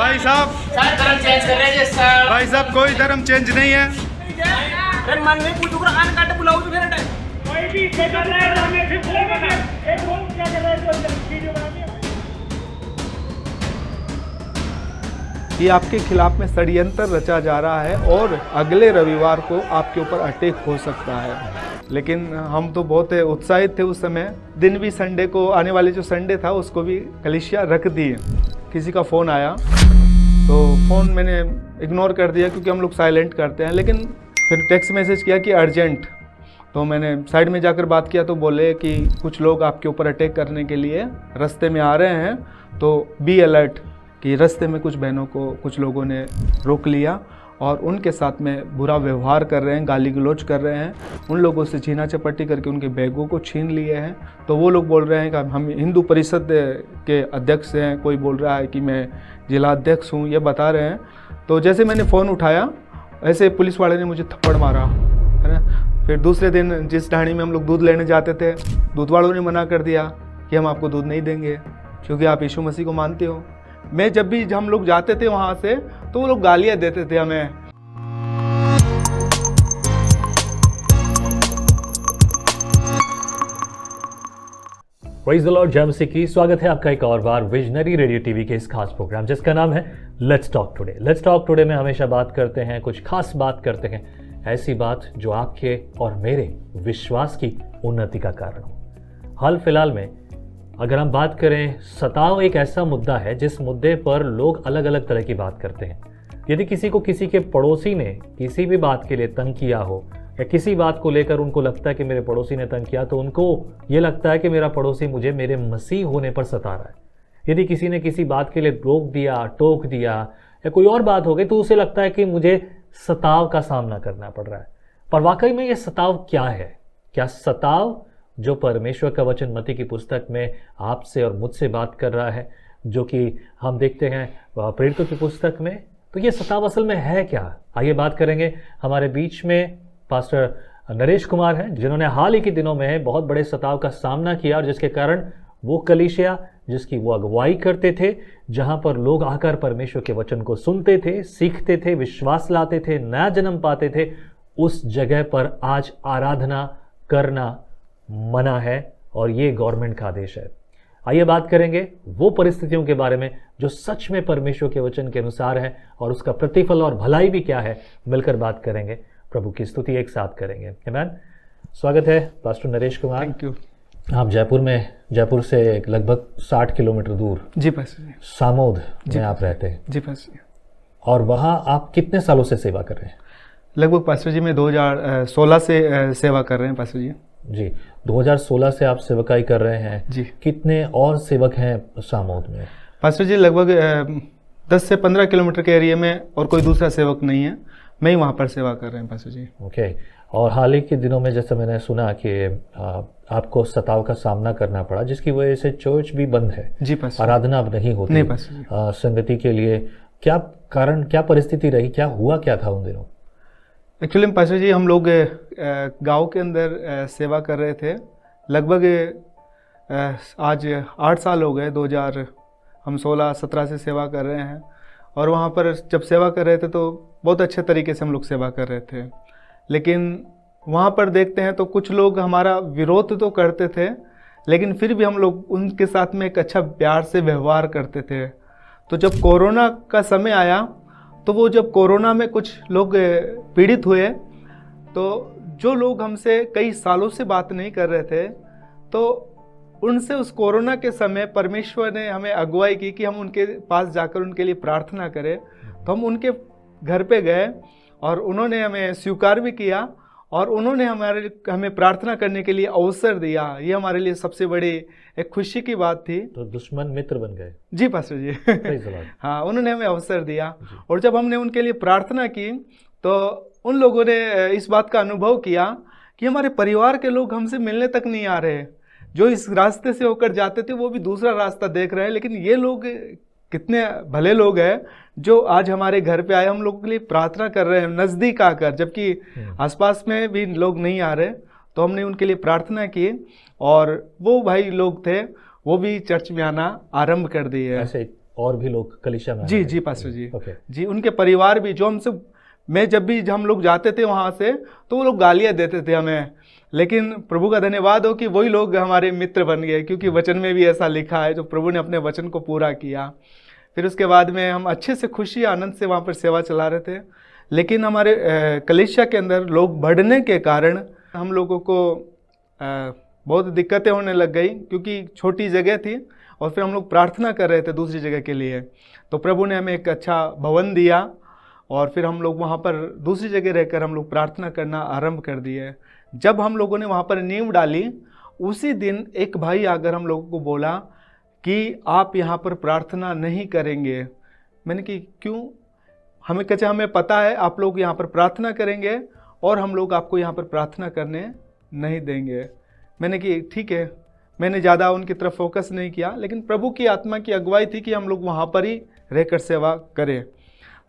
भाई साहब धर्म चेंज कर रहे हैं सर। भाई साहब कोई धर्म चेंज नहीं है। फिर मन में पूछो आन काटे बुलाओ तो फिर कोई भी कर रहा है तो हमें फिर बोलेगा एक बोल क्या कर रहा है तो वीडियो बना दिया। ये आपके खिलाफ में षड्यंत्र रचा जा रहा है और अगले रविवार को आपके ऊपर अटैक हो सकता है। लेकिन हम तो बहुत उत्साहित थे उस समय। दिन भी संडे को आने वाले जो संडे था उसको भी कलीसिया रख दिए। किसी का फ़ोन आया तो फ़ोन मैंने इग्नोर कर दिया क्योंकि हम लोग साइलेंट करते हैं। लेकिन फिर टेक्स्ट मैसेज किया कि अर्जेंट, तो मैंने साइड में जाकर बात किया तो बोले कि कुछ लोग आपके ऊपर अटैक करने के लिए रास्ते में आ रहे हैं, तो बी अलर्ट कि रास्ते में कुछ बहनों को कुछ लोगों ने रोक लिया और उनके साथ में बुरा व्यवहार कर रहे हैं, गाली गलौज कर रहे हैं, उन लोगों से छीना चपट्टी करके उनके बैगों को छीन लिए हैं। तो वो लोग बोल रहे हैं कि हम हिंदू परिषद के अध्यक्ष हैं, कोई बोल रहा है कि मैं जिला अध्यक्ष हूँ, ये बता रहे हैं। तो जैसे मैंने फ़ोन उठाया ऐसे पुलिस वाले ने मुझे थप्पड़ मारा, है ना। फिर दूसरे दिन जिस ढाणी में हम लोग दूध लेने जाते थे, दूध वालों ने मना कर दिया कि हम आपको दूध नहीं देंगे क्योंकि आप यीशु मसीह को मानते हो। मैं जब भी हम लोग जाते थे वहाँ से तो वो लोग गालियाँ देते थे हमें। प्रेज़ द लॉर्ड, जय मसीह की। स्वागत है आपका एक और बार विजनरी रेडियो टीवी के इस खास प्रोग्राम जिसका नाम है let's talk today. Let's talk today में हमेशा बात करते हैं, कुछ खास बात करते हैं, ऐसी बात जो आपके और मेरे विश्वास की उन्नति का कारण हो। हाल फिलहाल में अगर हम बात करें, सताव एक ऐसा मुद्दा है जिस मुद्दे पर लोग अलग अलग तरह की बात करते हैं। यदि किसी को किसी के पड़ोसी ने किसी भी बात के लिए तंग किया हो या किसी बात को लेकर उनको लगता है कि मेरे पड़ोसी ने तंग किया, तो उनको ये लगता है कि मेरा पड़ोसी मुझे मेरे मसीह होने पर सता रहा है। यदि किसी ने किसी बात के लिए रोक दिया, टोक दिया या कोई और बात हो गई तो उसे लगता है कि मुझे सताव का सामना करना पड़ रहा है। पर वाकई में ये सताव क्या है? क्या सताव जो परमेश्वर का वचन मत्ती की पुस्तक में आपसे और मुझसे बात कर रहा है, जो कि हम देखते हैं प्रेरितों की पुस्तक में, तो ये सताव असल में है क्या? आइए बात करेंगे। हमारे बीच में पास्टर नरेश कुमार हैं जिन्होंने हाल ही के दिनों में बहुत बड़े सताव का सामना किया और जिसके कारण वो कलीसिया जिसकी वो अगुवाई करते थे, जहां पर लोग आकर परमेश्वर के वचन को सुनते थे, सीखते थे, विश्वास लाते थे, नया जन्म पाते थे, उस जगह पर आज आराधना करना मना है और ये गवर्नमेंट का आदेश है। आइए बात करेंगे वो परिस्थितियों के बारे में जो सच में परमेश्वर के वचन के अनुसार है और उसका प्रतिफल और भलाई भी क्या है। मिलकर बात करेंगे, प्रभु की स्तुति एक साथ करेंगे। आमीन। स्वागत है pastor Naresh Kumar. Thank you. आप जयपुर से लगभग 60 किलोमीटर दूर जी पास्टर जी, सामोद में आप रहते हैं। जी पास्टर जी। और वहाँ आप कितने सालों से सेवा कर रहे हैं? लगभग पास्टर जी मैं 2016 से सेवा कर रहे हैं पास्टर जी। जी, 2016 से आप सेवकाई कर रहे हैं जी। कितने और सेवक हैं सामोद में? पास्टर जी लगभग 10 से 15 किलोमीटर के एरिया में और कोई दूसरा सेवक नहीं है, मैं ही वहाँ पर सेवा कर रहे हैं पास्टर जी। ओके। और हाल ही के दिनों में जैसे मैंने सुना कि आपको सताव का सामना करना पड़ा जिसकी वजह से चर्च भी बंद है। जी पास्टर। आराधना अब नहीं होती। नहीं पास्टर जी। संगति के लिए क्या कारण, क्या परिस्थिति रही, क्या हुआ, क्या था उन दिनों? एक्चुअली पास्टर जी हम लोग गांव के अंदर सेवा कर रहे थे। लगभग आज 8 साल हो गए, 2016-17 से सेवा कर रहे हैं। और वहाँ पर जब सेवा कर रहे थे तो बहुत अच्छे तरीके से हम लोग सेवा कर रहे थे। लेकिन वहाँ पर देखते हैं तो कुछ लोग हमारा विरोध तो करते थे, लेकिन फिर भी हम लोग उनके साथ में एक अच्छा प्यार से व्यवहार करते थे। तो जब कोरोना का समय आया तो वो जब कोरोना में कुछ लोग पीड़ित हुए, तो जो लोग हमसे कई सालों से बात नहीं कर रहे थे, तो उनसे उस कोरोना के समय परमेश्वर ने हमें अगुवाई की कि हम उनके पास जाकर उनके लिए प्रार्थना करें। तो हम उनके घर पे गए और उन्होंने हमें स्वीकार भी किया और उन्होंने हमें प्रार्थना करने के लिए अवसर दिया। ये हमारे लिए सबसे बड़ी एक खुशी की बात थी। तो दुश्मन मित्र बन गए। जी pastor ji. Praise the Lord। हाँ, उन्होंने हमें अवसर दिया और जब हमने उनके लिए प्रार्थना की तो उन लोगों ने इस बात का अनुभव किया कि हमारे परिवार के लोग हमसे मिलने तक नहीं आ रहे। जो इस रास्ते से होकर जाते थे वो भी दूसरा रास्ता देख रहे हैं, लेकिन ये लोग कितने भले लोग हैं जो आज हमारे घर पे आए, हम लोगों के लिए प्रार्थना कर रहे हैं नज़दीक आकर, जबकि आसपास में भी लोग नहीं आ रहे। तो हमने उनके लिए प्रार्थना की और वो भाई लोग थे वो भी चर्च में आना आरंभ कर दिए। ऐसे और भी लोग कलीसिया में? जी जी पास्टर जी। ओके। जी, उनके परिवार भी, जो हमसे, मैं जब भी हम लोग जाते थे वहाँ से तो वो लोग गालियाँ देते थे हमें, लेकिन प्रभु का धन्यवाद हो कि वही लोग हमारे मित्र बन गए, क्योंकि वचन में भी ऐसा लिखा है, जो प्रभु ने अपने वचन को पूरा किया। फिर उसके बाद में हम अच्छे से खुशी आनंद से वहाँ पर सेवा चला रहे थे, लेकिन हमारे कलीसिया के अंदर लोग बढ़ने के कारण हम लोगों को बहुत दिक्कतें होने लग गई, क्योंकि छोटी जगह थी और फिर हम लोग प्रार्थना कर रहे थे दूसरी जगह के लिए। तो प्रभु ने हमें एक अच्छा भवन दिया और फिर हम लोग वहाँ पर दूसरी जगह रहकर हम लोग प्रार्थना करना आरंभ कर दिए। जब हम लोगों ने वहाँ पर नींव डाली, उसी दिन एक भाई आकर हम लोगों को बोला कि आप यहाँ पर प्रार्थना नहीं करेंगे। मैंने कि क्यों? हमें कहा हमें पता है आप लोग यहाँ पर प्रार्थना करेंगे और हम लोग आपको यहाँ पर प्रार्थना करने नहीं देंगे। मैंने कि ठीक है। मैंने ज़्यादा उनकी तरफ फोकस नहीं किया, लेकिन प्रभु की आत्मा की अगुवाई थी कि हम लोग वहाँ पर ही रहकर सेवा करें।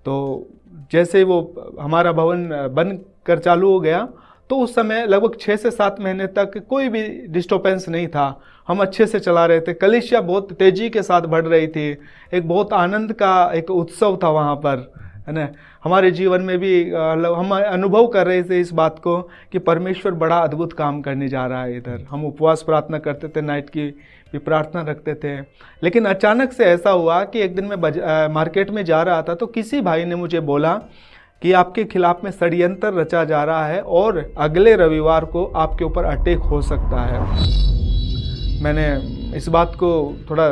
तो जैसे वो हमारा भवन बन कर चालू हो गया, तो उस समय लगभग 6 से 7 महीने तक कोई भी डिस्टर्बेंस नहीं था। हम अच्छे से चला रहे थे, कलीसिया बहुत तेज़ी के साथ बढ़ रही थी, एक बहुत आनंद का एक उत्सव था वहाँ पर, है ना। हमारे जीवन में भी हम अनुभव कर रहे थे इस बात को कि परमेश्वर बड़ा अद्भुत काम करने जा रहा है इधर। हम उपवास प्रार्थना करते थे, नाइट की भी प्रार्थना रखते थे। लेकिन अचानक से ऐसा हुआ कि एक दिन मैं मार्केट में जा रहा था, तो किसी भाई ने मुझे बोला कि आपके खिलाफ में षड्यंत्र रचा जा रहा है और अगले रविवार को आपके ऊपर अटैक हो सकता है। मैंने इस बात को थोड़ा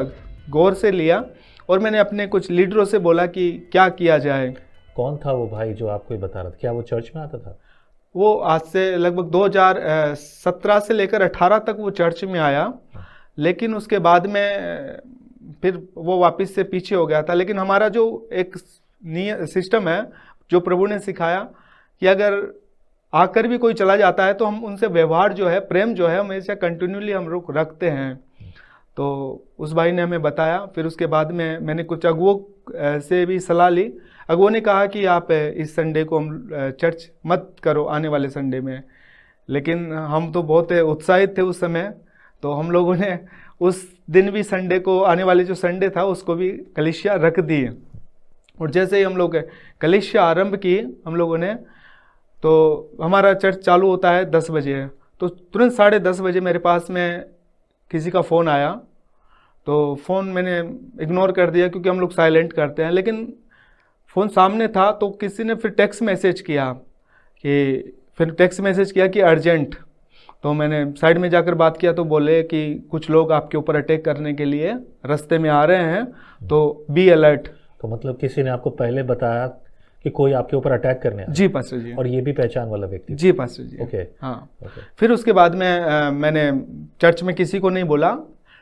गौर से लिया और मैंने अपने कुछ लीडरों से बोला कि क्या किया जाए। कौन था वो भाई जो आपको बता रहा था? क्या वो चर्च में आता था? वो आज से लगभग 2017 से लेकर 18 तक वो चर्च में आया, लेकिन उसके बाद में फिर वो वापस से पीछे हो गया था। लेकिन हमारा जो एक सिस्टम है, जो प्रभु ने सिखाया कि अगर आकर भी कोई चला जाता है तो हम उनसे व्यवहार जो है, प्रेम जो है, हमेशा कंटिन्यूली हम लोग रखते हैं। तो उस भाई ने हमें बताया। फिर उसके बाद में मैंने कुछ अगुओं से भी सलाह ली। अगुओं ने कहा कि आप इस संडे को हम चर्च मत करो, आने वाले संडे में। लेकिन हम तो बहुत उत्साहित थे उस समय, तो हम लोगों ने उस दिन भी संडे को, आने वाले जो संडे था उसको भी कलीसिया रख दी। और जैसे ही हम लोग कलीसिया आरंभ की हम लोगों ने, तो हमारा चर्च चालू होता है 10 बजे, तो तुरंत 10:30 बजे मेरे पास में किसी का फ़ोन आया। तो फ़ोन मैंने इग्नोर कर दिया क्योंकि हम लोग साइलेंट करते हैं, लेकिन फ़ोन सामने था। तो किसी ने फिर टेक्स्ट मैसेज किया कि अर्जेंट। तो मैंने साइड में जाकर बात किया, तो बोले कि कुछ लोग आपके ऊपर अटैक करने के लिए रास्ते में आ रहे हैं, तो बी अलर्ट। तो मतलब किसी ने आपको पहले बताया कि कोई आपके ऊपर अटैक करने आया? जी पास्टर जी। और ये भी पहचान वाला व्यक्ति? जी पास्टर जी। ओके। हाँ। ओके। फिर उसके बाद में मैंने चर्च में किसी को नहीं बोला,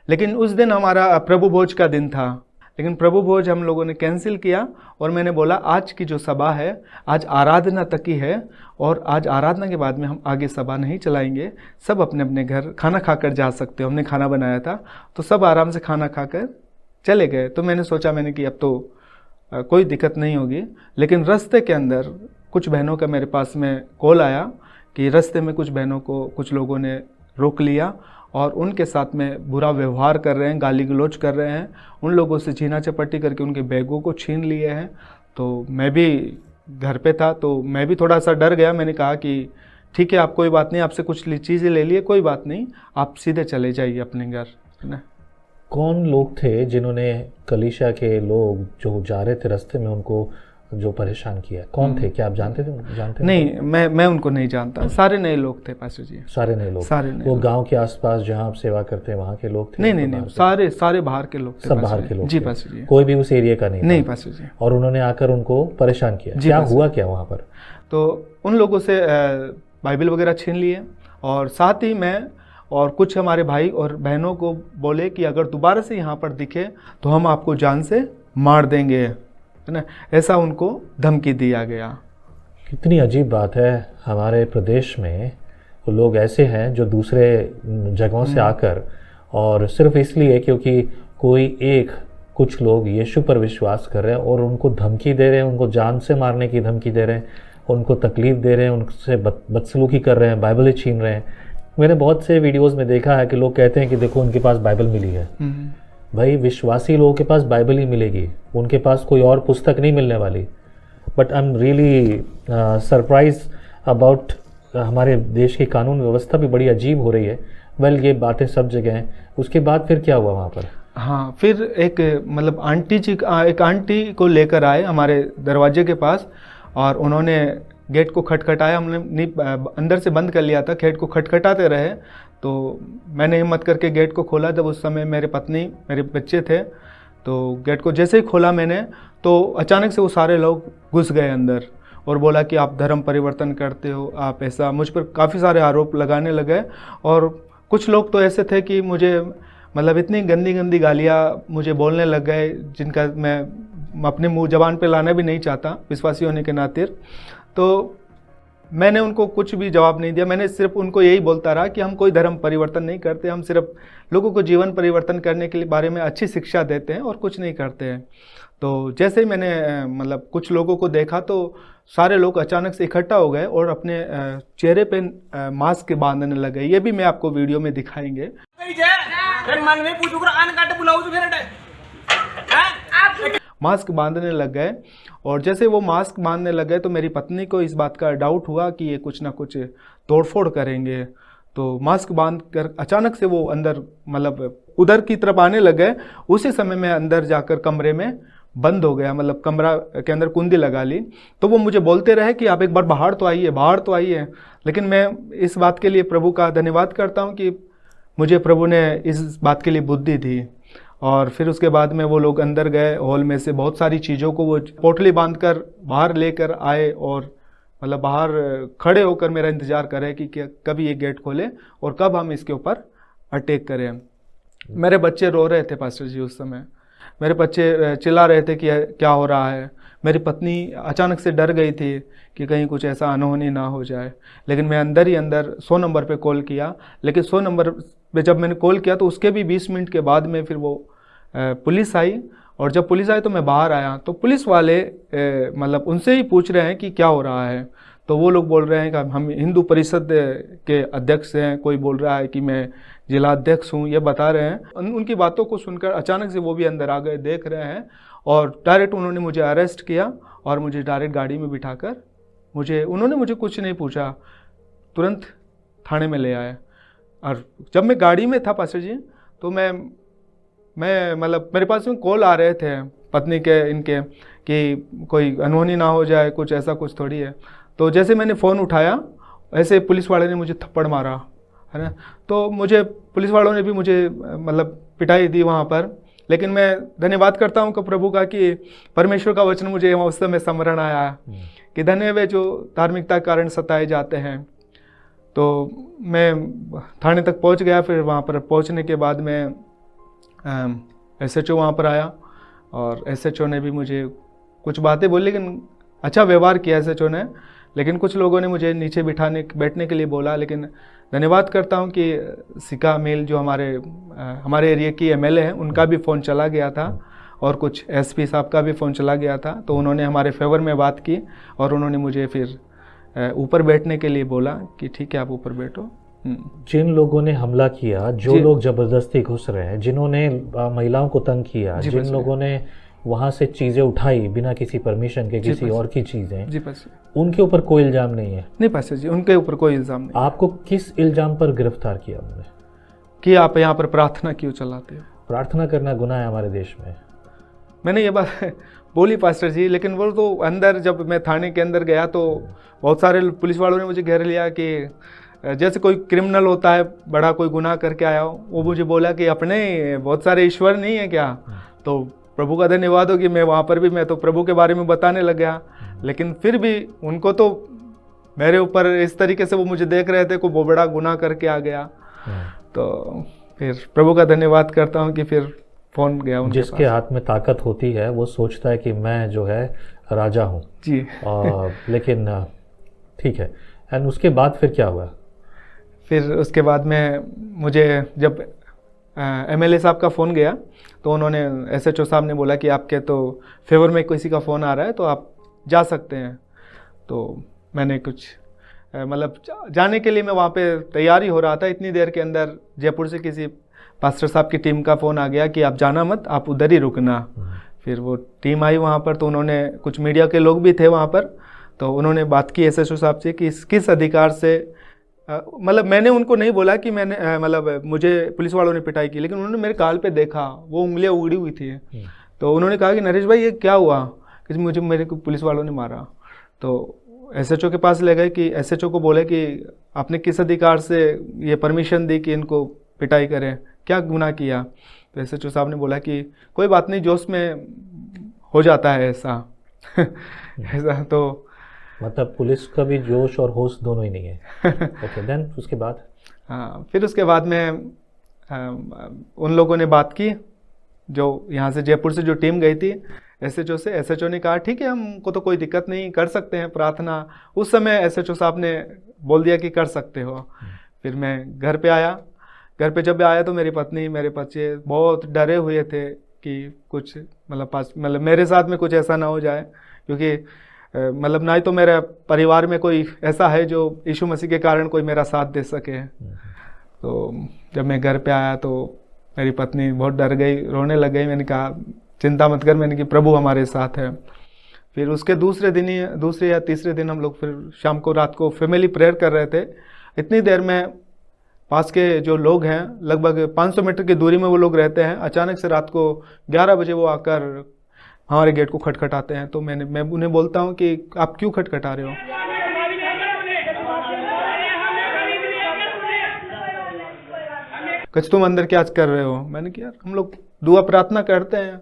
लेकिन उस दिन हमारा प्रभु भोज का दिन था। लेकिन प्रभु भोज हम लोगों ने कैंसिल किया और मैंने बोला आज की जो सभा है, आज आराधना तक ही है, और आज आराधना के बाद में हम आगे सभा नहीं चलाएंगे। सब अपने अपने घर खाना खाकर जा सकते हो। हमने खाना बनाया था, तो सब आराम से खाना खाकर चले गए। तो मैंने सोचा कि अब तो कोई दिक्कत नहीं होगी। लेकिन रास्ते के अंदर कुछ बहनों का मेरे पास में कॉल आया कि रास्ते में कुछ बहनों को कुछ लोगों ने रोक लिया और उनके साथ में बुरा व्यवहार कर रहे हैं, गाली गलौज कर रहे हैं। उन लोगों से छीना चपट्टी करके उनके बैगों को छीन लिए हैं। तो मैं भी घर पे था, तो मैं भी थोड़ा सा डर गया। मैंने कहा कि ठीक है, आप कोई बात नहीं, आपसे कुछ चीज़ें ले लिए, कोई बात नहीं, आप सीधे चले जाइए अपने घर, है ना। कौन लोग थे जिन्होंने कलीसिया के लोग जो जा रहे थे रास्ते में उनको जो परेशान किया? कौन थे? क्या आप जानते थे? नहीं, मैं उनको नहीं जानता। सारे नए लोग थे पास्टर जी। सारे नए लोग? सारे नए। वो गांव के आसपास जहां आप सेवा करते हैं वहां के लोग थे? नहीं, सारे बाहर के लोग थे। सब बाहर के लोग? जी पास्टर जी। कोई भी उस एरिया का नहीं पास्टर जी। और उन्होंने आकर उनको परेशान किया? क्या हुआ क्या वहाँ पर? तो उन लोगों से बाइबल वगैरह छीन लिए और साथ ही मैं और कुछ हमारे भाई और बहनों को बोले कि अगर दोबारा से यहाँ पर दिखे तो हम आपको जान से मार देंगे, है ना। ऐसा उनको धमकी दिया गया। कितनी अजीब बात है। हमारे प्रदेश में तो लोग ऐसे हैं जो दूसरे जगहों से आकर और सिर्फ इसलिए क्योंकि कुछ लोग यीशु पर विश्वास कर रहे हैं और उनको धमकी दे रहे हैं, उनको जान से मारने की धमकी दे रहे हैं, उनको तकलीफ दे रहे हैं, उनसे बदसलूकी कर रहे हैं, बाइबल छीन रहे हैं। मैंने बहुत से वीडियोस में देखा है कि लोग कहते हैं कि देखो उनके पास बाइबल मिली है, भाई विश्वासी लोगों के पास बाइबल ही मिलेगी, उनके पास कोई और पुस्तक नहीं मिलने वाली। But I am really surprise about हमारे देश की कानून व्यवस्था भी बड़ी अजीब हो रही है। वेल ये बातें सब जगह हैं। उसके बाद फिर क्या हुआ वहाँ पर? हाँ, फिर एक मतलब एक आंटी को लेकर आए हमारे दरवाजे के पास और उन्होंने गेट को खटखटाया। हमने अंदर से बंद कर लिया था, गेट को खटखटाते रहे तो मैंने हिम्मत करके गेट को खोला। जब उस समय मेरे पत्नी मेरे बच्चे थे, तो गेट को जैसे ही खोला मैंने तो अचानक से वो सारे लोग घुस गए अंदर और बोला कि आप धर्म परिवर्तन करते हो, आप ऐसा, मुझ पर काफ़ी सारे आरोप लगाने लगे। और कुछ लोग तो ऐसे थे कि मुझे मतलब इतनी गंदी गंदी गालियाँ मुझे बोलने लग गए जिनका मैं अपने मुंह ज़बान पे लाना भी नहीं चाहता विश्वासी होने के नाते। तो मैंने उनको कुछ भी जवाब नहीं दिया। मैंने सिर्फ उनको यही बोलता रहा कि हम कोई धर्म परिवर्तन नहीं करते, हम सिर्फ लोगों को जीवन परिवर्तन करने के लिए बारे में अच्छी शिक्षा देते हैं और कुछ नहीं करते हैं। तो जैसे ही मैंने मतलब कुछ लोगों को देखा तो सारे लोग अचानक से इकट्ठा हो गए और अपने चेहरे पे मास्क बांधने लगे। ये भी मैं आपको वीडियो में दिखाएंगे। फिर मन में पूछू आन काट बुलाओ तो फिर मास्क बांधने लग गए और जैसे वो मास्क बांधने लग गए तो मेरी पत्नी को इस बात का डाउट हुआ कि ये कुछ ना कुछ तोड़फोड़ करेंगे। तो मास्क बांध कर अचानक से वो अंदर मतलब उधर की तरफ आने लग गए। उसी समय मैं अंदर जाकर कमरे में बंद हो गया, मतलब कमरा के अंदर कुंडी लगा ली। तो वो मुझे बोलते रहे कि आप एक बार बाहर तो आइए, बाहर तो आइए। लेकिन मैं इस बात के लिए प्रभु का धन्यवाद करता हूँ कि मुझे प्रभु ने इस बात के लिए बुद्धि दी। और फिर उसके बाद में वो लोग अंदर गए, हॉल में से बहुत सारी चीज़ों को वो पोटली बांधकर बाहर लेकर आए और मतलब बाहर खड़े होकर मेरा इंतज़ार करें कि कब ये गेट खोले और कब हम इसके ऊपर अटैक करें। मेरे बच्चे रो रहे थे पास्टर जी उस समय, मेरे बच्चे चिल्ला रहे थे कि क्या हो रहा है। मेरी पत्नी अचानक से डर गई थी कि कहीं कुछ ऐसा अनहोनी ना हो जाए। लेकिन मैं अंदर ही अंदर 100 नंबर पे कॉल किया। लेकिन 100 नंबर पे जब मैंने कॉल किया तो उसके भी 20 मिनट के बाद में फिर वो पुलिस आई। और जब पुलिस आई तो मैं बाहर आया तो पुलिस वाले मतलब उनसे ही पूछ रहे हैं कि क्या हो रहा है। तो वो लोग बोल रहे हैं कि हम हिंदू परिषद के अध्यक्ष हैं, कोई बोल रहा है कि मैं जिला अध्यक्ष हूँ, ये बता रहे हैं। उनकी बातों को सुनकर अचानक से वो भी अंदर आ गए, देख रहे हैं और डायरेक्ट उन्होंने मुझे अरेस्ट किया और मुझे डायरेक्ट गाड़ी में बिठाकर उन्होंने मुझे कुछ नहीं पूछा, तुरंत थाने में ले आए। और जब मैं गाड़ी में था पास्टर जी तो मैं मतलब मेरे पास में कॉल आ रहे थे पत्नी के इनके कि कोई अनहोनी ना हो जाए, कुछ ऐसा कुछ थोड़ी है। तो जैसे मैंने फ़ोन उठाया ऐसे पुलिस वाले ने मुझे थप्पड़ मारा, है ना। तो मुझे पुलिस वालों ने भी मुझे मतलब पिटाई दी वहाँ पर। लेकिन मैं धन्यवाद करता हूँ प्रभु का कि परमेश्वर का वचन मुझे उस समय स्मरण आया कि धन्य वे जो धार्मिकता के कारण सताए जाते हैं। तो मैं थाने तक पहुँच गया। फिर वहाँ पर पहुँचने के बाद में SHO वहाँ पर आया और SHO ने भी मुझे कुछ बातें बोली, लेकिन अच्छा व्यवहार किया SHO ने। लेकिन कुछ लोगों ने मुझे नीचे बैठने के लिए बोला। लेकिन धन्यवाद करता हूं कि सिका मिल जो हमारे एरिया की MLA हैं, उनका भी फ़ोन चला गया था और कुछ SP साहब का भी फ़ोन चला गया था। तो उन्होंने हमारे फेवर में बात की और उन्होंने मुझे फिर ऊपर बैठने के लिए बोला कि ठीक है आप ऊपर बैठो। जिन लोगों ने हमला किया, जो लोग ज़बरदस्ती घुस रहे हैं, जिन्होंने महिलाओं को तंग किया, जिन लोगों ने वहाँ से चीज़ें उठाई बिना किसी परमिशन के, किसी और की चीज़ें, जी पास्टर, उनके ऊपर कोई इल्ज़ाम नहीं है? नहीं पास्टर जी, उनके ऊपर कोई इल्ज़ाम नहीं। आपको किस इल्ज़ाम पर गिरफ्तार किया उन्होंने? कि आप यहाँ पर प्रार्थना क्यों चलाते हो? प्रार्थना करना गुनाह है हमारे देश में। मैंने ये बात बोली पास्टर जी, लेकिन वो तो अंदर जब मैं थाने के अंदर गया तो बहुत सारे पुलिस वालों ने मुझे घेर लिया कि जैसे कोई क्रिमिनल होता है, बड़ा कोई गुनाह करके आया हो। वो मुझे बोला कि अपने बहुत सारे ईश्वर नहीं है क्या? तो प्रभु का धन्यवाद हो कि मैं वहाँ पर भी मैं तो प्रभु के बारे में बताने लग गया। लेकिन फिर भी उनको तो मेरे ऊपर इस तरीके से वो मुझे देख रहे थे को वो बड़ा गुनाह करके आ गया। तो फिर प्रभु का धन्यवाद करता हूँ कि फिर फ़ोन गया उनके जिसके हाथ में ताकत होती है वो सोचता है कि मैं जो है राजा हूँ जी। लेकिन ठीक है। एंड उसके बाद फिर क्या हुआ? फिर उसके बाद में मुझे जब MLA साहब का फ़ोन गया तो उन्होंने SHO साहब ने बोला कि आपके तो फेवर में किसी का फ़ोन आ रहा है तो आप जा सकते हैं। तो मैंने कुछ मतलब जाने के लिए मैं वहाँ पे तैयारी हो रहा था। इतनी देर के अंदर जयपुर से किसी पास्टर साहब की टीम का फ़ोन आ गया कि आप जाना मत, आप उधर ही रुकना। फिर वो टीम आई वहाँ पर, तो उन्होंने, कुछ मीडिया के लोग भी थे वहाँ पर, तो उन्होंने बात की एसएचओ साहब से कि किस अधिकार से, मतलब मैंने उनको नहीं बोला कि मैंने मतलब मुझे पुलिस वालों ने पिटाई की, लेकिन उन्होंने मेरे गाल पे देखा, वो उंगलियां उगड़ी हुई थी। तो उन्होंने कहा कि नरेश भाई ये क्या हुआ, कि मुझे मेरे को पुलिस वालों ने मारा। तो एसएचओ के पास ले गए कि एसएचओ को बोले कि आपने किस अधिकार से ये परमिशन दी कि इनको पिटाई करें, क्या गुनाह किया। तो एसएचओ साहब ने बोला कि कोई बात नहीं, जोश में हो जाता है ऐसा। ऐसा तो मतलब पुलिस का भी जोश और होश दोनों ही नहीं है। ओके, देन उसके बाद? हाँ, फिर उसके बाद में उन लोगों ने बात की, जो यहाँ से जयपुर से जो टीम गई थी एसएचओ से। एसएचओ ने कहा ठीक है, हमको तो कोई दिक्कत नहीं, कर सकते हैं प्रार्थना। उस समय एसएचओ साहब ने बोल दिया कि कर सकते हो। फिर मैं घर पे आया। घर पे जब आया तो मेरी पत्नी, मेरे बच्चे बहुत डरे हुए थे कि कुछ मतलब मेरे साथ में कुछ ऐसा ना हो जाए, क्योंकि मतलब ना ही तो मेरे परिवार में कोई ऐसा है जो यीशु मसीह के कारण कोई मेरा साथ दे सके। तो जब मैं घर पे आया तो मेरी पत्नी बहुत डर गई, रोने लग गई। मैंने कहा चिंता मत कर, मैंने कि प्रभु हमारे साथ है। फिर उसके दूसरे या तीसरे दिन हम लोग फिर शाम को, रात को फैमिली प्रेयर कर रहे थे। इतनी देर में पास के जो लोग हैं, लगभग 500 मीटर की दूरी में वो लोग रहते हैं, अचानक से रात को 11 बजे वो आकर हमारे गेट को खटखटाते हैं। तो मैं उन्हें बोलता हूँ कि आप क्यों खटखटा रहे हो। कच तुम अंदर क्या कर रहे हो। मैंने कहा यार हम लोग दुआ प्रार्थना करते हैं।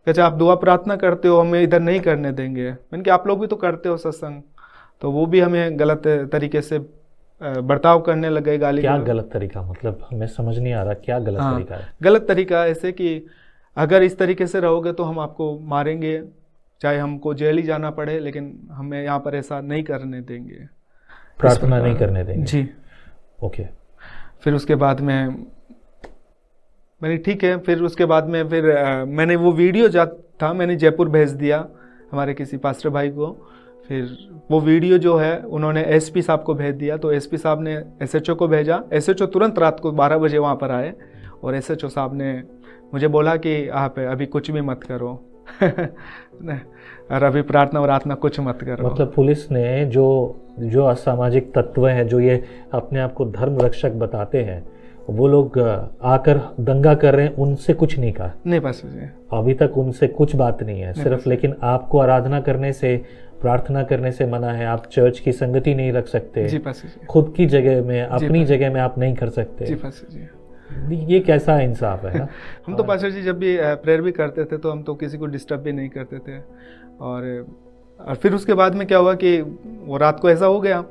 कचा आप दुआ प्रार्थना करते हो, हमें इधर नहीं करने देंगे। मैंने कहा आप लोग भी तो करते हो सत्संग। तो वो भी हमें गलत तरीके से बर्ताव करने लगे, गाली। क्या गलत तरीका, मतलब हमें समझ नहीं आ रहा क्या गलत तरीका है। गलत तरीका ऐसे कि अगर इस तरीके से रहोगे तो हम आपको मारेंगे, चाहे हमको जेल ही जाना पड़े, लेकिन हमें यहाँ पर ऐसा नहीं करने देंगे, प्रार्थना नहीं करने देंगे। जी ओके। फिर उसके बाद में मैंने ठीक है, फिर उसके बाद में फिर मैंने वो वीडियो था मैंने जयपुर भेज दिया हमारे किसी पास्टर भाई को। फिर वो वीडियो जो है उन्होंने एसपी साहब को भेज दिया। तो एसपी साहब ने एसएचओ को भेजा। एसएचओ तुरंत रात को 12 बजे वहाँ पर आए और एसएचओ साहब ने मुझे बोला कि आप अभी कुछ भी मत करो और अभी प्रार्थना कुछ मत करो। मतलब पुलिस ने जो असामाजिक तत्व हैं, जो ये अपने आप को धर्म रक्षक बताते हैं, वो लोग आकर दंगा कर रहे हैं, उनसे कुछ नहीं कहा? नहीं पास्टर जी, अभी तक उनसे कुछ बात नहीं है सिर्फ। लेकिन आपको आराधना करने से, प्रार्थना करने से मना है। आप चर्च की संगति नहीं रख सकते। जी पास्टर जी। खुद की जगह में, अपनी जगह में आप नहीं कर सकते। जी पास्टर जी। ये कैसा इंसाफ है ना? हम तो पास्टर जी जब भी प्रेयर भी करते थे तो हम तो किसी को डिस्टर्ब भी नहीं करते थे। और फिर उसके बाद में क्या हुआ कि वो रात को ऐसा हो गया।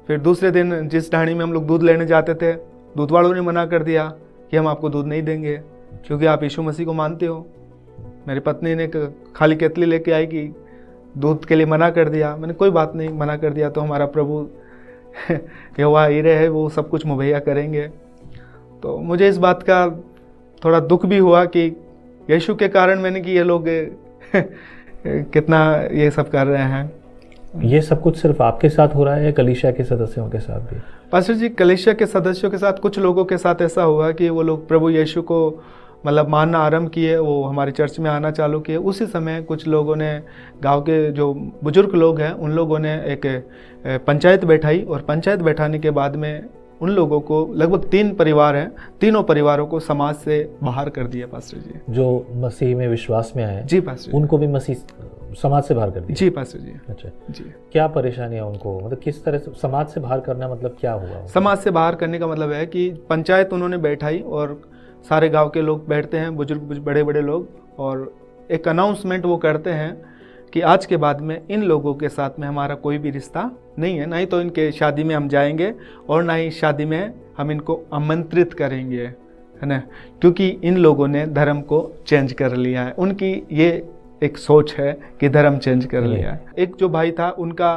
फिर दूसरे दिन जिस ढाणी में हम लोग दूध लेने जाते थे, दूध वालों ने मना कर दिया कि हम आपको दूध नहीं देंगे क्योंकि आप यीशु मसीह को मानते हो। मेरी पत्नी ने खाली केतली लेके आई कि दूध के लिए मना कर दिया। मैंने कोई बात नहीं, मना कर दिया तो हमारा प्रभु यहोवा हीरे है, वो सब कुछ मुहैया करेंगे। तो मुझे इस बात का थोड़ा दुख भी हुआ कि यीशु के कारण मैंने कि ये लोग कितना ये सब कर रहे हैं। ये सब कुछ सिर्फ आपके साथ हो रहा है या कलीसिया के सदस्यों के साथ भी? पास्टर जी कलीसिया के सदस्यों के साथ, कुछ लोगों के साथ ऐसा हुआ कि वो लोग प्रभु यीशु को मतलब मानना आरंभ किए, वो हमारे चर्च में आना चालू किए। उसी समय कुछ लोगों ने, गांव के जो बुजुर्ग लोग हैं, उन लोगों ने एक पंचायत बैठाई और पंचायत बैठाने के बाद में उन लोगों को, लगभग 3 परिवार हैं, तीनों परिवारों को समाज से बाहर कर दिया पास्टर जी। जो मसीह में विश्वास में आए? जी पास्टर जी। उनको भी मसीह समाज से बाहर कर दिया? जी पास्टर जी। अच्छा जी। क्या परेशानी है उनको, मतलब किस तरह से समाज से बाहर करना, मतलब क्या हुआ? समाज से बाहर करने का मतलब है कि पंचायत उन्होंने बैठाई और सारे गांव के लोग बैठते हैं, बुजुर्ग बड़े बड़े लोग, और एक अनाउंसमेंट वो करते हैं कि आज के बाद में इन लोगों के साथ में हमारा कोई भी रिश्ता नहीं है, ना ही तो इनके शादी में हम जाएंगे और ना ही शादी में हम इनको आमंत्रित करेंगे, है ना, क्योंकि इन लोगों ने धर्म को चेंज कर लिया है। उनकी ये एक सोच है कि धर्म चेंज कर लिया है। एक जो भाई था उनका,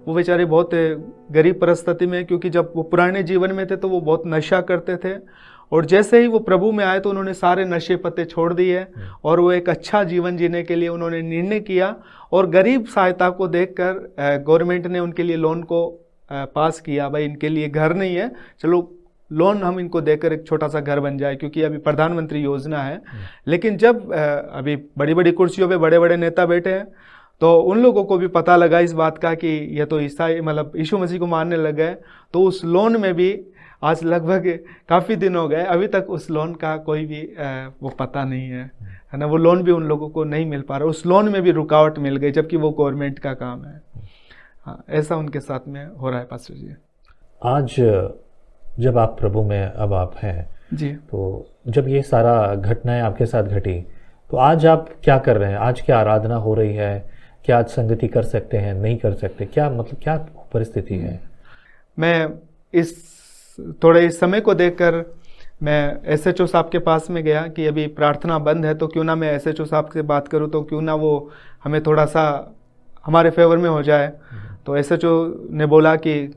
वो बेचारे बहुत गरीब परिस्थिति में, क्योंकि जब वो पुराने जीवन में थे तो वो बहुत नशा करते थे, और जैसे ही वो प्रभु में आए तो उन्होंने सारे नशे पत्ते छोड़ दिए और वो एक अच्छा जीवन जीने के लिए उन्होंने निर्णय किया। और गरीब सहायता को देखकर गवर्नमेंट ने उनके लिए लोन को पास किया। भाई इनके लिए घर नहीं है, चलो लोन हम इनको देकर एक छोटा सा घर बन जाए, क्योंकि अभी प्रधानमंत्री योजना है। लेकिन जब अभी बड़ी बड़ी कुर्सियों पे बड़े बड़े नेता बैठे हैं, तो उन लोगों को भी पता लगा इस बात का कि ये तो ईसाई मतलब यीशु मसीह को मानने लग गए। तो उस लोन में भी आज लगभग काफ़ी दिन हो गए, अभी तक उस लोन का कोई भी वो पता नहीं है ना। वो लोन भी उन लोगों को नहीं मिल पा रहा, उस लोन में भी रुकावट मिल गई, जबकि वो गवर्नमेंट का काम है। हाँ, ऐसा उनके साथ में हो रहा है पास्टर जी। आज जब आप प्रभु में अब आप हैं जी, तो जब ये सारा घटनाएं आपके साथ घटी, तो आज आप क्या कर रहे हैं? आज क्या आराधना हो रही है? क्या आज संगति कर सकते हैं, नहीं कर सकते? क्या मतलब क्या परिस्थिति है? मैं इस समय को देखकर मैं एसएचओ साहब के पास में गया कि अभी प्रार्थना बंद है, तो क्यों ना मैं एसएचओ साहब से बात करूं, तो क्यों ना वो हमें थोड़ा सा हमारे फेवर में हो जाए। तो एसएचओ ने बोला कि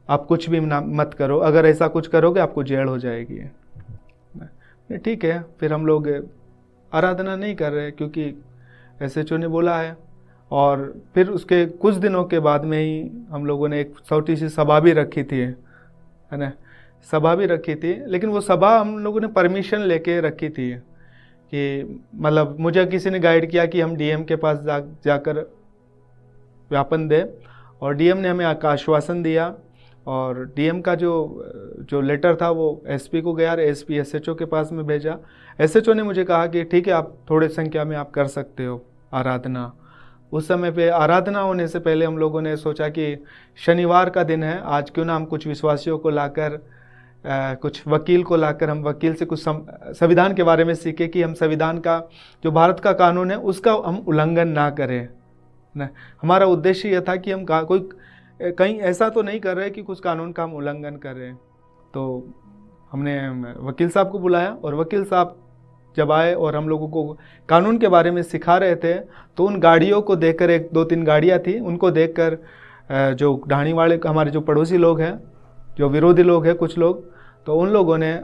आप कुछ भी मत करो, अगर ऐसा कुछ करोगे आपको जेल हो जाएगी। ठीक है, फिर हम लोग आराधना नहीं कर रहे क्योंकि एसएचओ ने बोला है। और फिर उसके कुछ दिनों के बाद में ही हम लोगों ने एक छोटी सी सभा भी रखी थी, है ना, सभा भी रखी थी। लेकिन वो सभा हम लोगों ने परमिशन लेके रखी थी कि मतलब मुझे किसी ने गाइड किया कि हम डीएम के पास जाकर ज्ञापन दें, और डीएम ने हमें आश्वासन दिया। और डीएम का जो लेटर था वो एसपी को गया और एसपी एसएचओ के पास में भेजा। एसएचओ ने मुझे कहा कि ठीक है, आप थोड़े संख्या में आप कर सकते हो आराधना। उस समय पे आराधना होने से पहले हम लोगों ने सोचा कि शनिवार का दिन है, आज क्यों ना हम कुछ विश्वासियों को लाकर कुछ वकील को लाकर हम वकील से कुछ संविधान के बारे में सीखे कि हम संविधान का जो भारत का कानून है उसका हम उल्लंघन ना करें ना। हमारा उद्देश्य यह था कि हम कोई कहीं ऐसा तो नहीं कर रहे कि कुछ कानून का हम उल्लंघन कर रहे हैं। तो हमने वकील साहब को बुलाया, और वकील साहब जब आए और हम लोगों को कानून के बारे में सिखा रहे थे, तो उन गाड़ियों को देखकर, 1-2-3 गाड़ियाँ थी, उनको देखकर जो ढाणी वाले हमारे जो पड़ोसी लोग हैं, जो विरोधी लोग हैं कुछ लोग, तो उन लोगों ने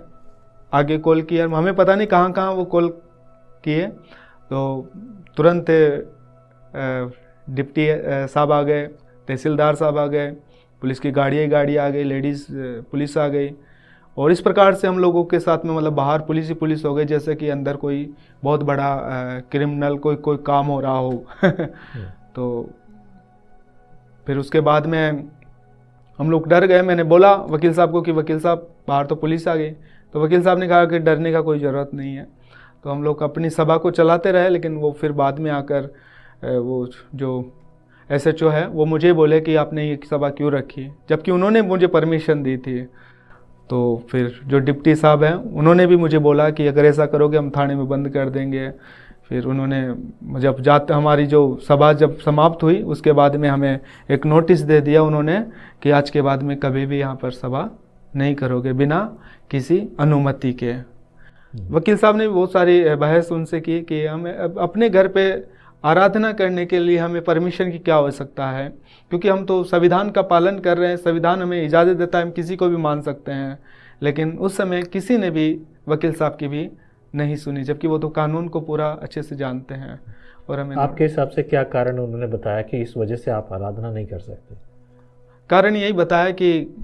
आगे कॉल किया। हमें पता नहीं कहाँ कहाँ वो कॉल किए, तो तुरंत डिप्टी साहब आ गए, तहसीलदार साहब आ गए, पुलिस की गाड़ी आ गई, लेडीज़ पुलिस आ गई। और इस प्रकार से हम लोगों के साथ में मतलब बाहर पुलिस ही पुलिस हो गई, जैसे कि अंदर कोई बहुत बड़ा क्रिमिनल कोई काम हो रहा हो। तो फिर उसके बाद में हम लोग डर गए। मैंने बोला वकील साहब को कि वकील साहब बाहर तो पुलिस आ गई। तो वकील साहब ने कहा कि डरने का कोई ज़रूरत नहीं है। तो हम लोग अपनी सभा को चलाते रहे, लेकिन वो फिर बाद में आकर वो जो एसएचओ है वो मुझे बोले कि आपने ये सभा क्यों रखी, जबकि उन्होंने मुझे परमिशन दी थी। तो फिर जो डिप्टी साहब हैं उन्होंने भी मुझे बोला कि अगर ऐसा करोगे हम थाने में बंद कर देंगे। फिर उन्होंने जब हमारी जो सभा जब समाप्त हुई उसके बाद में हमें एक नोटिस दे दिया उन्होंने कि आज के बाद में कभी भी यहाँ पर सभा नहीं करोगे बिना किसी अनुमति के। वकील साहब ने बहुत सारी बहस उनसे की कि हमें अपने घर पे आराधना करने के लिए हमें परमिशन की क्या आवश्यकता है, क्योंकि हम तो संविधान का पालन कर रहे हैं, संविधान हमें इजाज़त देता है, हम किसी को भी मान सकते हैं। लेकिन उस समय किसी ने भी वकील साहब की भी नहीं सुनी, जबकि वो तो कानून को पूरा अच्छे से जानते हैं। और हमें आपके हिसाब से क्या कारण उन्होंने बताया कि इस वजह से आप आराधना नहीं कर सकते? कारण यही बताया कि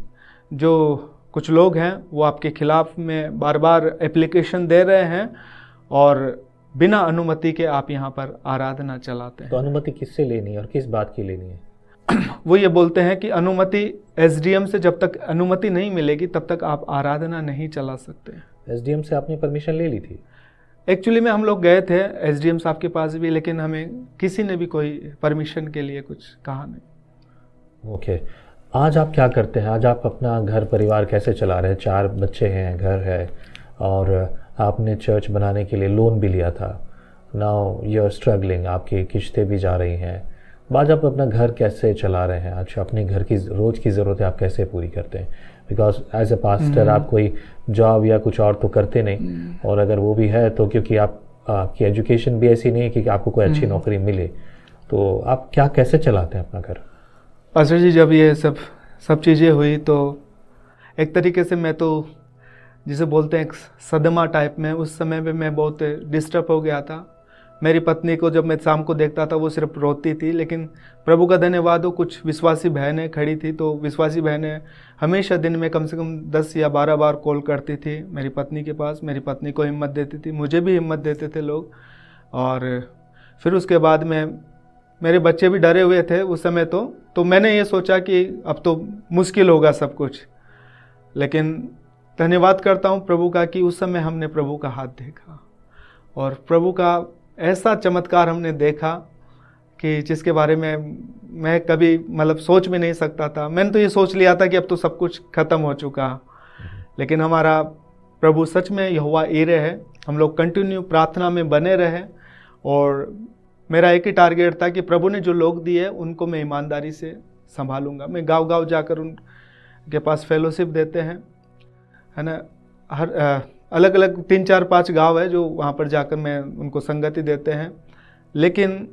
जो कुछ लोग हैं वो आपके खिलाफ में बार बार एप्लीकेशन दे रहे हैं और बिना अनुमति के आप यहाँ पर आराधना चलाते हैं। तो अनुमति किससे लेनी है और किस बात की लेनी है? वो ये बोलते हैं कि अनुमति एसडीएम से जब तक अनुमति नहीं मिलेगी तब तक आप आराधना नहीं चला सकते। एसडीएम से आपने परमिशन ले ली थी? एक्चुअली में हम लोग गए थे एसडीएम साहब के पास भी, लेकिन हमें किसी ने भी कोई परमिशन के लिए कुछ कहा नहीं। ओके, आज आप क्या करते हैं? आज आप अपना घर परिवार कैसे चला रहे हैं? 4 बच्चे हैं, घर है, और आपने चर्च बनाने के लिए लोन भी लिया था। नाउ यू आर स्ट्रगलिंग, आपकी किश्तें भी जा रही हैं। आज आप अपना घर कैसे चला रहे हैं? आज अपने घर की रोज़ की ज़रूरतें आप कैसे पूरी करते हैं? बिकॉज एज ए पास्टर आप कोई जॉब या कुछ और तो करते नहीं, और अगर वो भी है तो क्योंकि आपकी एजुकेशन भी ऐसी नहीं है कि आपको कोई अच्छी नौकरी मिले, तो आप क्या कैसे चलाते हैं अपना घर? पास्टर जी, जब ये सब चीज़ें हुई तो एक तरीके से मैं तो जिसे बोलते हैं एक सदमा टाइप में, उस समय पे मैं बहुत डिस्टर्ब हो गया था। मेरी पत्नी को जब मैं शाम को देखता था वो सिर्फ रोती थी, लेकिन प्रभु का धन्यवाद हो कुछ विश्वासी बहनें खड़ी थी, तो विश्वासी बहनें हमेशा दिन में कम से कम 10 या 12 बार कॉल करती थी मेरी पत्नी के पास। मेरी पत्नी को हिम्मत देती थी, मुझे भी हिम्मत देते थे लोग। और फिर उसके बाद में मेरे बच्चे भी डरे हुए थे उस समय, तो मैंने ये सोचा कि अब तो मुश्किल होगा सब कुछ, लेकिन धन्यवाद करता हूँ प्रभु का कि उस समय हमने प्रभु का हाथ देखा और प्रभु का ऐसा चमत्कार हमने देखा कि जिसके बारे में मैं कभी मतलब सोच भी नहीं सकता था। मैंने तो ये सोच लिया था कि अब तो सब कुछ ख़त्म हो चुका, लेकिन हमारा प्रभु सच में यहोवा ईरे है। हम लोग कंटिन्यू प्रार्थना में बने रहे और मेरा एक ही टारगेट था कि प्रभु ने जो लोग दिए उनको मैं ईमानदारी से संभालूंगा। मैं गांव-गांव जाकर उनके पास फेलोशिप देते हैं, है ना। हर अलग अलग 3, 4, 5 गांव है जो वहाँ पर जाकर मैं उनको संगति देते हैं। लेकिन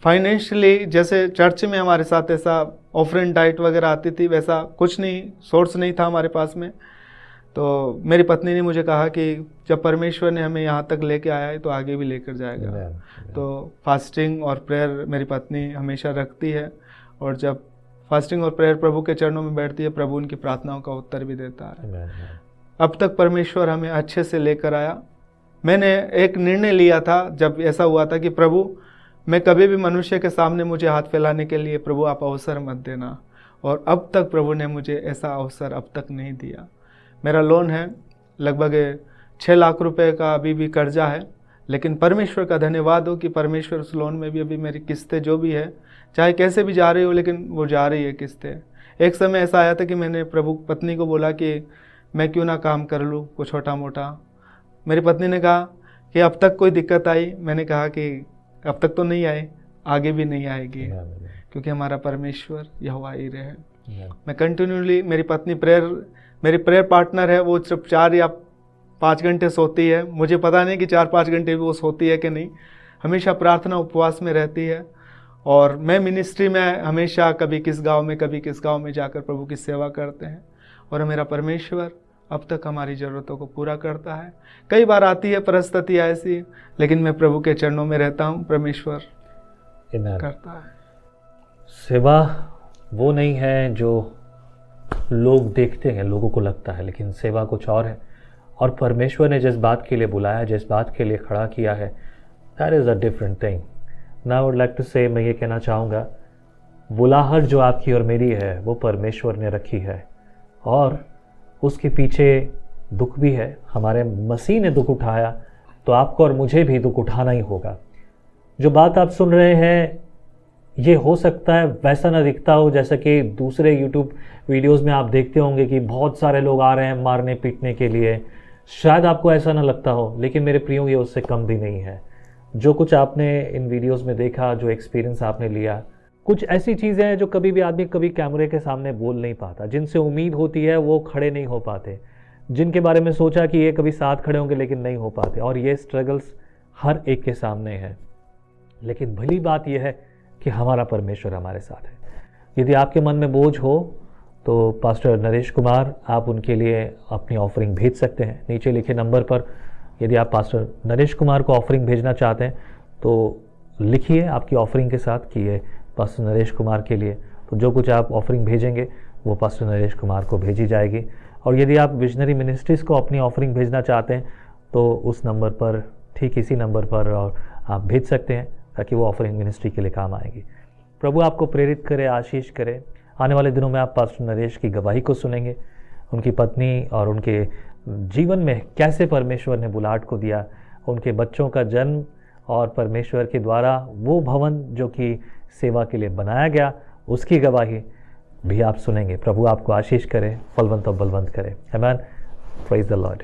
फाइनेंशियली जैसे चर्च में हमारे साथ ऐसा ऑफरिंग डाइट वगैरह आती थी, वैसा कुछ नहीं, सोर्स नहीं था हमारे पास में। तो मेरी पत्नी ने मुझे कहा कि जब परमेश्वर ने हमें यहाँ तक लेके आया है तो आगे भी लेकर जाएगा। तो फास्टिंग और प्रेयर मेरी पत्नी हमेशा रखती है, और जब फास्टिंग और प्रेयर प्रभु के चरणों में बैठती है, प्रभु उनकी प्रार्थनाओं का उत्तर भी देता है। अब तक परमेश्वर हमें अच्छे से लेकर आया। मैंने एक निर्णय लिया था जब ऐसा हुआ था कि प्रभु, मैं कभी भी मनुष्य के सामने मुझे हाथ फैलाने के लिए प्रभु आप अवसर मत देना, और अब तक प्रभु ने मुझे ऐसा अवसर अब तक नहीं दिया। मेरा लोन है लगभग 6 लाख रुपए का, अभी भी कर्जा है, लेकिन परमेश्वर का धन्यवाद हो कि परमेश्वर उस लोन में भी अभी मेरी किस्तें जो भी है, चाहे कैसे भी जा रही हो, लेकिन वो जा रही है किस्तें। एक समय ऐसा आया था कि मैंने प्रभु पत्नी को बोला कि मैं क्यों ना काम कर लूँ कुछ छोटा मोटा। मेरी पत्नी ने कहा कि अब तक कोई दिक्कत आई? मैंने कहा कि अब तक तो नहीं आई, आगे भी नहीं आएगी, क्योंकि हमारा परमेश्वर यहोवा ईरे है। मैं कंटिन्यूली, मेरी पत्नी मेरी प्रेयर पार्टनर है, वो सिर्फ 4 या 5 घंटे सोती है। मुझे पता नहीं कि 4-5 घंटे भी वो सोती है कि नहीं, हमेशा प्रार्थना उपवास में रहती है। और मैं मिनिस्ट्री में हमेशा कभी किस गांव में जाकर प्रभु की सेवा करते हैं, और मेरा परमेश्वर अब तक हमारी ज़रूरतों को पूरा करता है। कई बार आती है परिस्थिति ऐसी, लेकिन मैं प्रभु के चरणों में रहता हूँ, परमेश्वर करता है। सेवा वो नहीं है जो लोग देखते हैं, लोगों को लगता है, लेकिन सेवा कुछ और है। और परमेश्वर ने जिस बात के लिए बुलाया, जिस बात के लिए खड़ा किया है, that is a different thing. Now I would like to say, मैं ये कहना चाहूँगा, बुलाहट जो आपकी और मेरी है वो परमेश्वर ने रखी है, और उसके पीछे दुख भी है। हमारे मसीह ने दुख उठाया, तो आपको और मुझे भी दुख उठाना ही होगा। जो बात आप सुन रहे हैं, ये हो सकता है वैसा ना दिखता हो जैसा कि दूसरे YouTube वीडियोस में आप देखते होंगे कि बहुत सारे लोग आ रहे हैं मारने पीटने के लिए। शायद आपको ऐसा ना लगता हो, लेकिन मेरे प्रियो ये उससे कम भी नहीं है। जो कुछ आपने इन वीडियोस में देखा, जो एक्सपीरियंस आपने लिया, कुछ ऐसी चीज़ें हैं जो कभी भी आदमी कभी कैमरे के सामने बोल नहीं पाता, जिनसे उम्मीद होती है वो खड़े नहीं हो पाते, जिनके बारे में सोचा कि ये कभी साथ खड़े होंगे लेकिन नहीं हो पाते। और ये स्ट्रगल्स हर एक के सामने है, लेकिन भली बात यह है कि हमारा परमेश्वर हमारे साथ है। यदि आपके मन में बोझ हो तो पास्टर नरेश कुमार, आप उनके लिए अपनी ऑफरिंग भेज सकते हैं नीचे लिखे नंबर पर। यदि आप पास्टर नरेश कुमार को ऑफरिंग भेजना चाहते हैं तो लिखिए आपकी ऑफरिंग के साथ कि ये पास्टर नरेश कुमार के लिए। तो जो कुछ आप ऑफरिंग भेजेंगे वो पास्टर नरेश कुमार को भेजी जाएगी। और यदि आप विजनरी मिनिस्ट्रीज़ को अपनी ऑफरिंग भेजना चाहते हैं तो उस नंबर पर, ठीक इसी नंबर पर और आप भेज सकते हैं, ताकि वो ऑफरिंग मिनिस्ट्री के लिए काम आएगी। प्रभु आपको प्रेरित करे, आशीष करे। आने वाले दिनों में आप पास्टर नरेश की गवाही को सुनेंगे, उनकी पत्नी और उनके जीवन में कैसे परमेश्वर ने बुलाहट को दिया, उनके बच्चों का जन्म और परमेश्वर के द्वारा वो भवन जो कि सेवा के लिए बनाया गया, उसकी गवाही भी आप सुनेंगे। प्रभु आपको आशीष करे, फलवंत और बलवंत करे। आमीन। Praise the Lord.